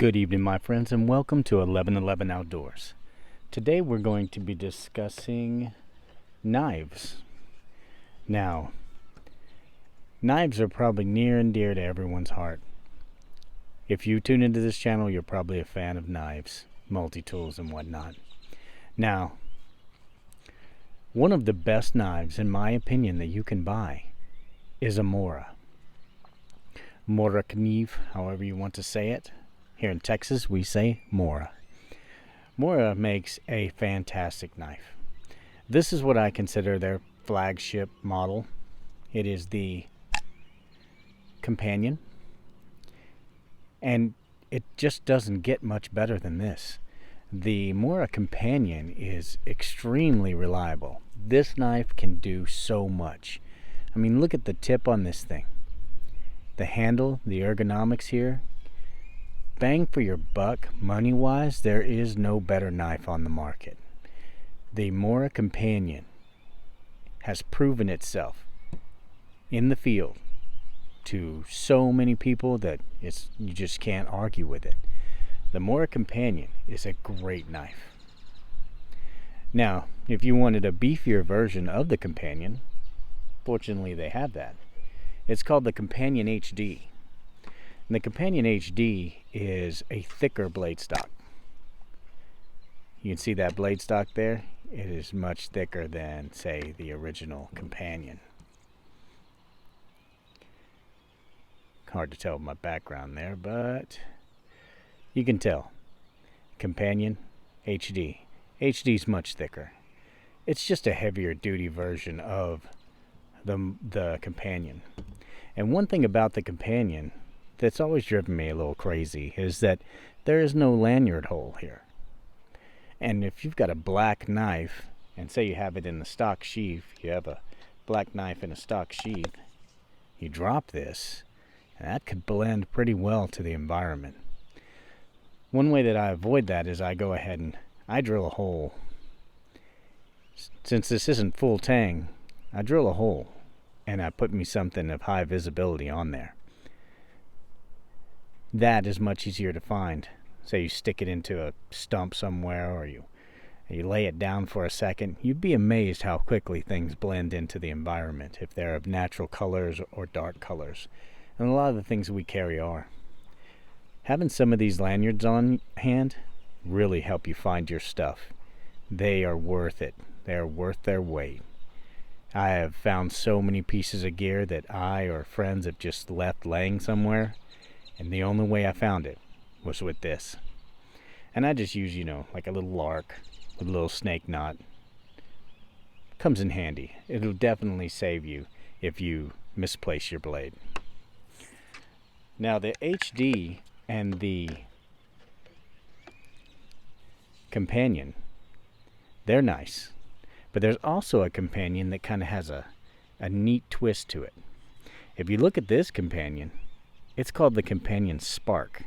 Good evening, my friends, and welcome to 1111 Outdoors. Today we're going to be discussing knives. Now, knives are probably near and dear to everyone's heart. If you tune into this channel, you're probably a fan of knives, multi-tools, and whatnot. Now, one of the best knives, in my opinion, that you can buy is a Morakniv, however you want to say it. Here in Texas, we say Mora. Mora makes a fantastic knife. This is what I consider their flagship model. It is the Companion. And it just doesn't get much better than this. The Mora Companion is extremely reliable. This knife can do so much. I mean, look at the tip on this thing. The handle, the ergonomics here. Bang for your buck, money-wise, there is no better knife on the market. The Mora Companion has proven itself in the field to so many people that you just can't argue with it. The Mora Companion is a great knife. Now, if you wanted a beefier version of the Companion, fortunately they have that. It's called the Companion HD. And the Companion HD is a thicker blade stock. You can see that blade stock there. It is much thicker than, say, the original Companion. Hard to tell my background there, but you can tell. Companion HD. HD is much thicker. It's just a heavier duty version of the Companion. And one thing about the Companion that's always driven me a little crazy is that there is no lanyard hole here. And if you've got a black knife, and say you have it in the stock sheath, you have a black knife in a stock sheath, you drop this, and that could blend pretty well to the environment. One way that I avoid that is I go ahead and I drill a hole. Since this isn't full tang, I drill a hole and I put me something of high visibility on there. That is much easier to find. Say you stick it into a stump somewhere, or you lay it down for a second. You'd be amazed how quickly things blend into the environment if they're of natural colors or dark colors. And a lot of the things we carry are. Having some of these lanyards on hand really help you find your stuff. They are worth it. They are worth their weight. I have found so many pieces of gear that I or friends have just left laying somewhere, and the only way I found it was with this. And I just use, like a little lark with a little snake knot. Comes in handy. It'll definitely save you if you misplace your blade. Now the HD and the Companion, they're nice. But there's also a Companion that kind of has a neat twist to it. If you look at this Companion, it's called the Companion Spark.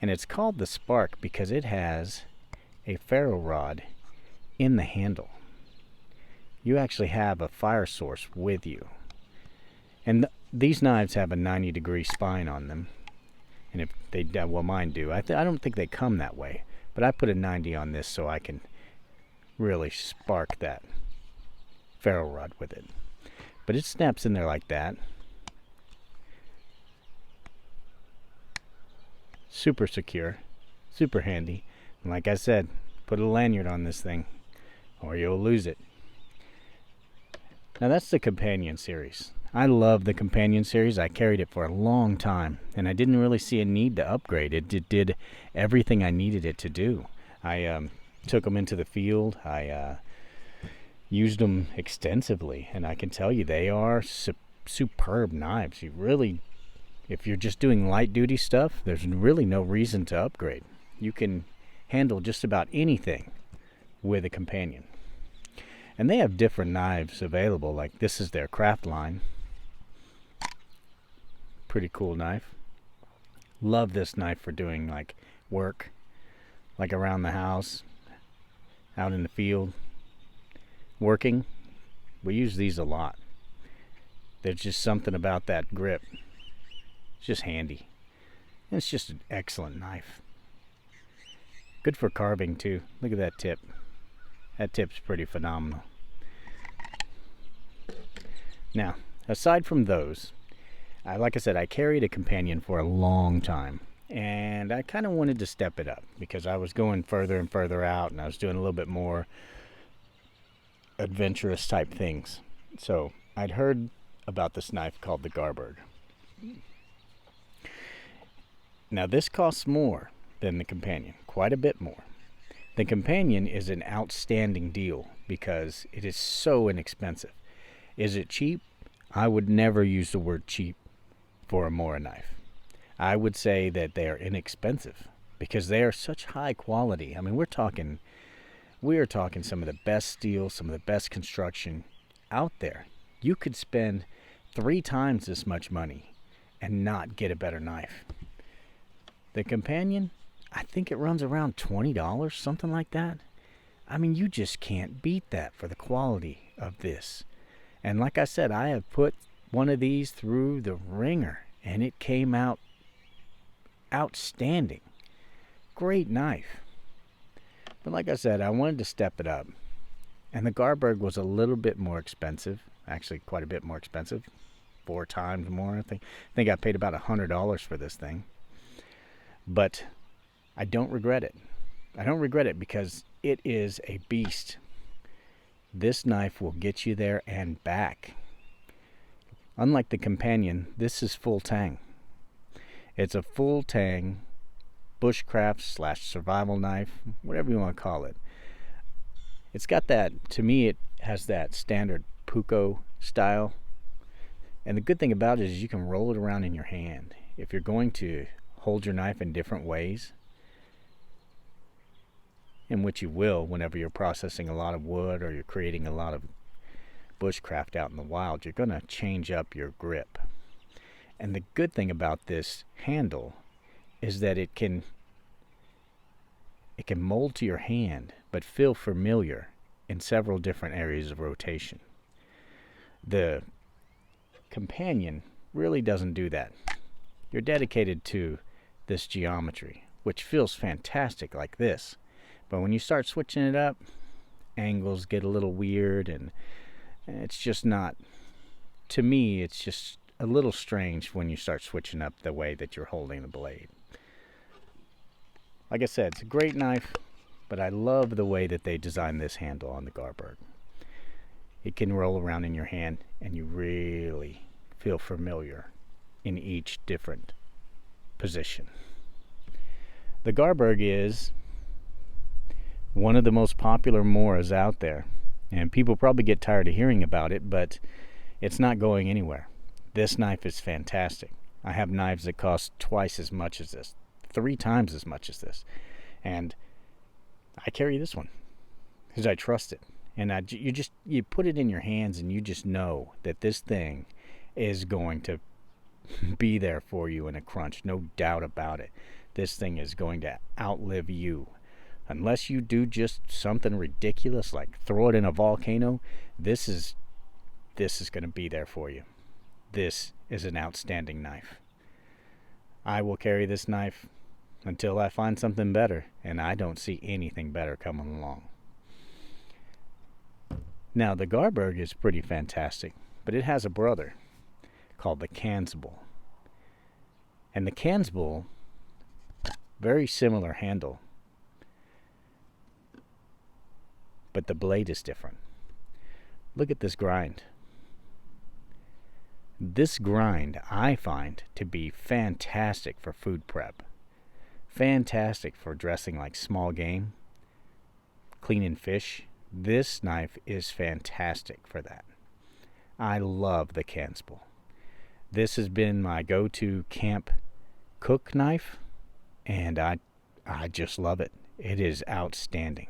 And it's called the Spark because it has a ferro rod in the handle. You actually have a fire source with you. And these knives have a 90-degree spine on them. And if they, well, mine do. I don't think they come that way. But I put a 90 on this so I can really spark that ferro rod with it. But it snaps in there like that. Super secure, super handy. And like I said, put a lanyard on this thing or you'll lose it. Now that's the Companion series. I love the Companion series. I carried it for a long time and I didn't really see a need to upgrade it. It did everything I needed it to do. I took them into the field. I used them extensively, and I can tell you they are superb knives. If you're just doing light duty stuff, there's really no reason to upgrade. You can handle just about anything with a Companion. And they have different knives available, like this is their craft line. Pretty cool knife. Love this knife for doing like work, like around the house, out in the field, working. We use these a lot. There's just something about that grip. It's just handy. And it's just an excellent knife. Good for carving too. Look at that tip. That tip's pretty phenomenal. Now, aside from those, like I said, I carried a companion for a long time, and I kind of wanted to step it up because I was going further and further out, and I was doing a little bit more adventurous type things. So I'd heard about this knife called the Garberg. Now this costs more than the companion, quite a bit more. The companion is an outstanding deal because it is so inexpensive. Is it cheap? I would never use the word cheap for a Mora knife. I would say that they are inexpensive because they are such high quality. I mean, we are talking some of the best steel, some of the best construction out there. You could spend 3 times this much money and not get a better knife. The companion, I think it runs around $20, something like that. I mean, you just can't beat that for the quality of this. And like I said, I have put one of these through the ringer, and it came out outstanding. Great knife. But like I said, I wanted to step it up. And the Garberg was a little bit more expensive. Actually, quite a bit more expensive. 4 times more, I think. I think I paid about $100 for this thing. But I don't regret it. I don't regret it because it is a beast. This knife will get you there and back. Unlike the companion, this is full tang. It's a full tang bushcraft / survival knife, whatever you want to call it. It's got that, to me, it has that standard puko style. And the good thing about it is you can roll it around in your hand. If you're going to hold your knife in different ways, in which you will whenever you're processing a lot of wood or you're creating a lot of bushcraft out in the wild, you're going to change up your grip. And the good thing about this handle is that it can mold to your hand but feel familiar in several different areas of rotation. The companion really doesn't do that. You're dedicated to this geometry, which feels fantastic like this. But when you start switching it up, angles get a little weird, and it's just not, to me, it's just a little strange when you start switching up the way that you're holding the blade. Like I said, it's a great knife, but I love the way that they designed this handle on the Garberg. It can roll around in your hand, and you really feel familiar in each different position. The Garberg is one of the most popular Moras out there, and people probably get tired of hearing about it, but it's not going anywhere. This knife is fantastic. I have knives that cost twice as much as this, 3 times as much as this, and I carry this one because I trust it. And you put it in your hands and you just know that this thing is going to be there for you in a crunch, no doubt about it. This thing is going to outlive you. Unless you do just something ridiculous like throw it in a volcano, this is going to be there for you. This is an outstanding knife. I will carry this knife until I find something better, and I don't see anything better coming along. Now, the Garberg is pretty fantastic, but it has a brother called the Canbo. And the Canbo, very similar handle, but the blade is different. Look at this grind. This grind I find to be fantastic for food prep. Fantastic for dressing like small game, cleaning fish. This knife is fantastic for that. I love the Canbo. This has been my go-to camp cook knife, and I just love it. It is outstanding.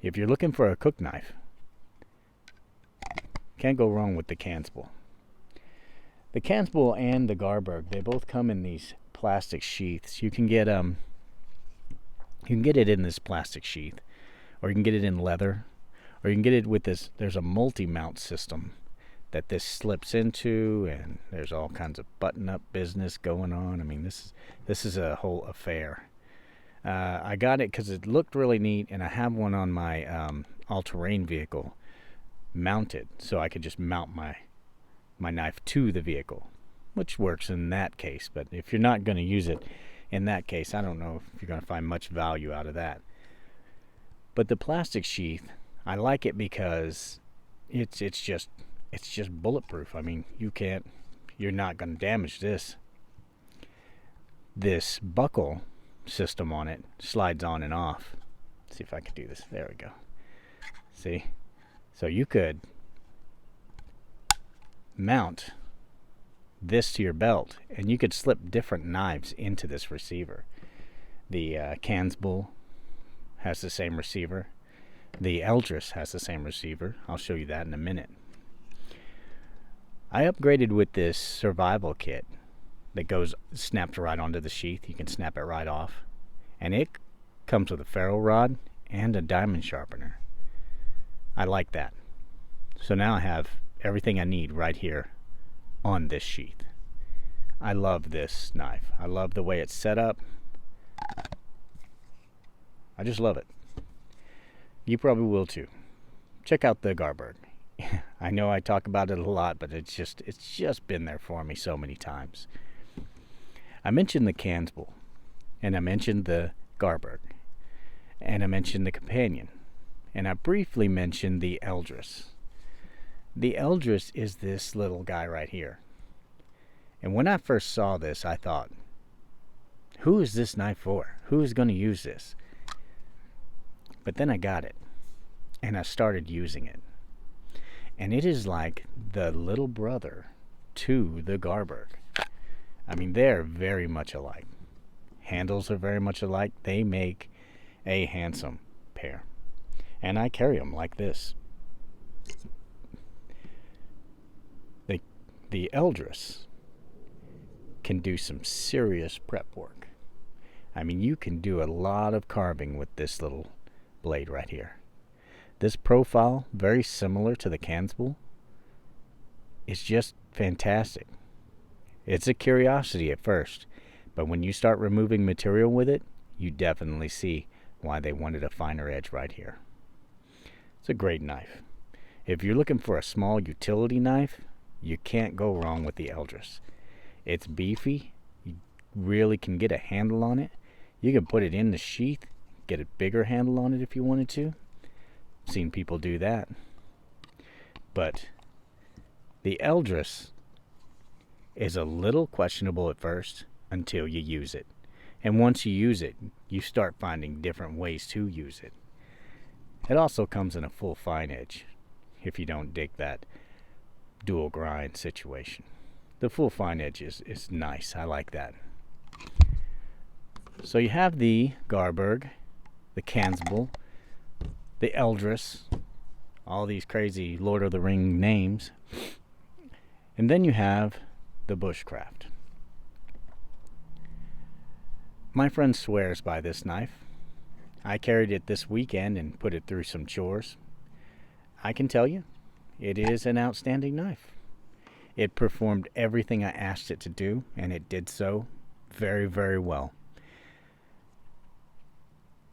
If you're looking for a cook knife, can't go wrong with the Canbo. The Canbo and the Garberg, they both come in these plastic sheaths. You can get it in this plastic sheath, or you can get it in leather, or you can get it with this. There's a multi-mount system that this slips into, and there's all kinds of button-up business going on. I mean, this is a whole affair. I got it because it looked really neat, and I have one on my all-terrain vehicle mounted, so I could just mount my knife to the vehicle, which works in that case. But if you're not going to use it in that case, I don't know if you're going to find much value out of that. But the plastic sheath, I like it because it's just bulletproof. I mean, you're not going to damage this. This buckle system on it slides on and off. Let's see if I can do this. There we go. See? So you could mount this to your belt, and you could slip different knives into this receiver. The Canbo has the same receiver. The Eldis has the same receiver. I'll show you that in a minute. I upgraded with this survival kit that snaps right onto the sheath. You can snap it right off. And it comes with a ferro rod and a diamond sharpener. I like that. So now I have everything I need right here on this sheath. I love this knife. I love the way it's set up. I just love it. You probably will too. Check out the Garberg. I know I talk about it a lot, but it's just been there for me so many times. I mentioned the Canbo, and I mentioned the Garberg, and I mentioned the companion, and I briefly mentioned the Eldis. The Eldis is this little guy right here. And when I first saw this, I thought, who is this knife for? Who is going to use this? But then I got it, and I started using it. And it is like the little brother to the Garberg. I mean, they're very much alike. Handles are very much alike. They make a handsome pair. And I carry them like this. The Eldis can do some serious prep work. I mean, you can do a lot of carving with this little blade right here. This profile, very similar to the Canbo, is just fantastic. It's a curiosity at first, but when you start removing material with it, you definitely see why they wanted a finer edge right here. It's a great knife. If you're looking for a small utility knife, you can't go wrong with the Eldis. It's beefy. You really can get a handle on it. You can put it in the sheath, get a bigger handle on it if you wanted to. I've seen people do that. But the Eldis is a little questionable at first until you use it. And once you use it, you start finding different ways to use it. It also comes in a full fine edge if you don't dig that dual grind situation. The full fine edge is nice. I like that. So you have the Garberg, the Canbo, the Eldis, all these crazy Lord of the Ring names. And then you have the Bushcraft. My friend swears by this knife. I carried it this weekend and put it through some chores. I can tell you, it is an outstanding knife. It performed everything I asked it to do, and it did so very, very well.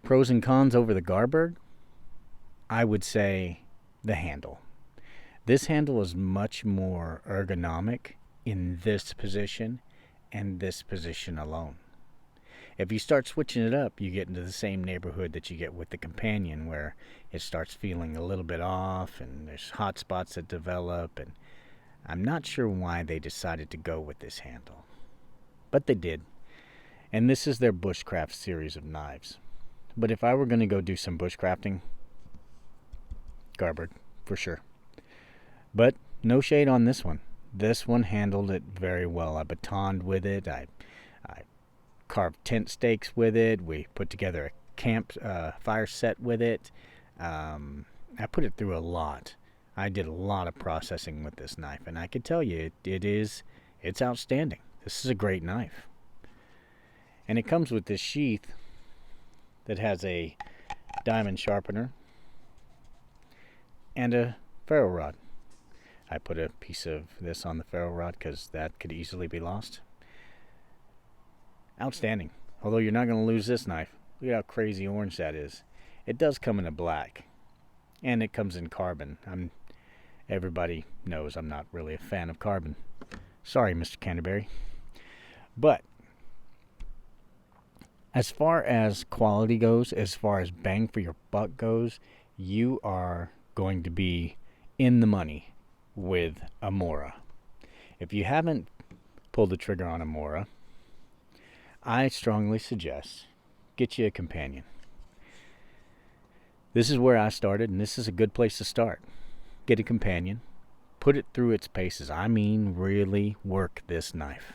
Pros and cons over the Garberg, I would say the handle. This handle is much more ergonomic in this position and this position alone. If you start switching it up, you get into the same neighborhood that you get with the companion, where it starts feeling a little bit off and there's hot spots that develop, and I'm not sure why they decided to go with this handle. But they did. And this is their Bushcraft series of knives. But if I were going to go do some bushcrafting, Garberg, for sure. But no shade on this one. This one handled it very well. I batoned with it. I carved tent stakes with it. We put together a camp fire set with it. I put it through a lot. I did a lot of processing with this knife, and I can tell you it's outstanding. This is a great knife. And it comes with this sheath that has a diamond sharpener and a ferro rod. I put a piece of this on the ferro rod because that could easily be lost. Outstanding. Although you're not going to lose this knife. Look at how crazy orange that is. It does come in a black, and it comes in carbon. Everybody knows I'm not really a fan of carbon. Sorry, Mr. Canterbury. But as far as quality goes, as far as bang for your buck goes, you are going to be in the money with a Mora. If you haven't pulled the trigger on a Mora, I strongly suggest get you a companion. This is where I started, and this is a good place to start. Get a companion, put it through its paces. I mean, really work this knife.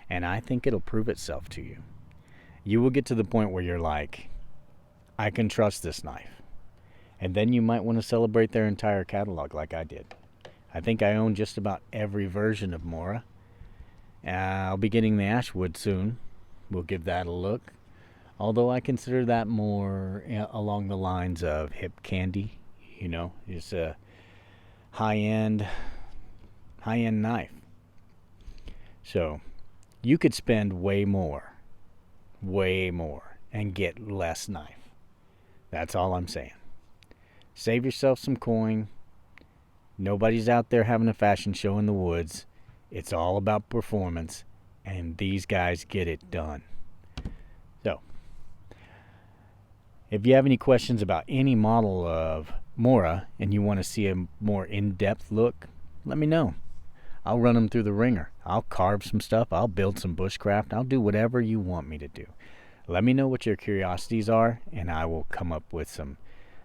And I think it'll prove itself to you. You will get to the point where you're like, I can trust this knife. And then you might want to celebrate their entire catalog like I did. I think I own just about every version of Mora. I'll be getting the Ashwood soon. We'll give that a look. Although I consider that more along the lines of hip candy. You know, it's a high-end knife. So you could spend way more, and get less knife. That's all I'm saying. Save yourself some coin. Nobody's out there having a fashion show in the woods. It's all about performance, and these guys get it done. So, if you have any questions about any model of Mora and you want to see a more in-depth look, let me know. I'll run them through the ringer. I'll carve some stuff. I'll build some bushcraft. I'll do whatever you want me to do. Let me know what your curiosities are, and I will come up with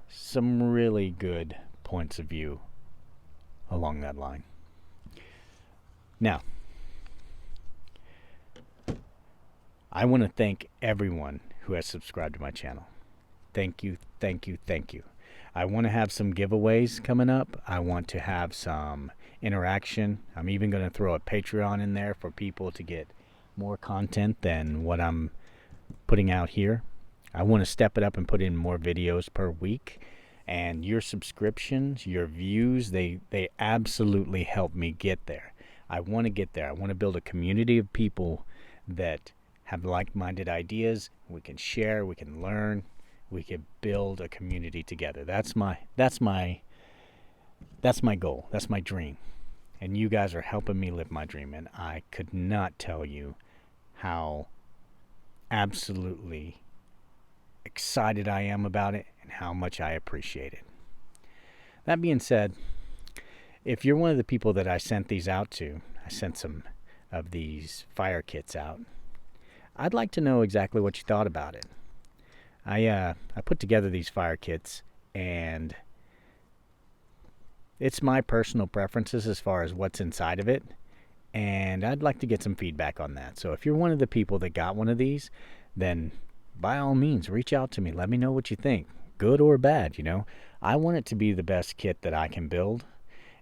some really good points of view along that line. Now, I want to thank everyone who has subscribed to my channel. Thank you, thank you, thank you. I want to have some giveaways coming up. I want to have some interaction. I'm even going to throw a Patreon in there for people to get more content than what I'm putting out here. I want to step it up and put in more videos per week. And your subscriptions, your views, they absolutely help me get there. I want to get there. I want to build a community of people that have like-minded ideas. We can share, we can learn, we can build a community together. That's my goal. That's my dream. And you guys are helping me live my dream. And I could not tell you how absolutely excited I am about it and how much I appreciate it. That being said, if you're one of the people that I sent these out to, I sent some of these fire kits out, I'd like to know exactly what you thought about it. I put together these fire kits, and it's my personal preferences as far as what's inside of it, and I'd like to get some feedback on that. So if you're one of the people that got one of these, then by all means, reach out to me. Let me know what you think, good or bad. You know, I want it to be the best kit that I can build.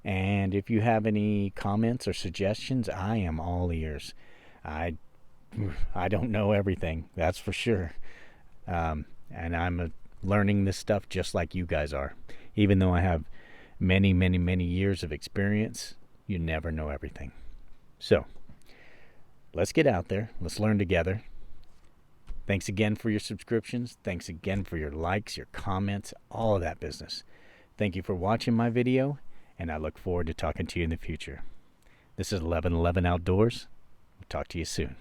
And if you have any comments or suggestions, I am all ears. I don't know everything, that's for sure. And I'm learning this stuff just like you guys are. Even though I have many, many, many years of experience, you never know everything. So, let's get out there. Let's learn together. Thanks again for your subscriptions. Thanks again for your likes, your comments, all of that business. Thank you for watching my video, and I look forward to talking to you in the future. This is 1111 Outdoors. We'll talk to you soon.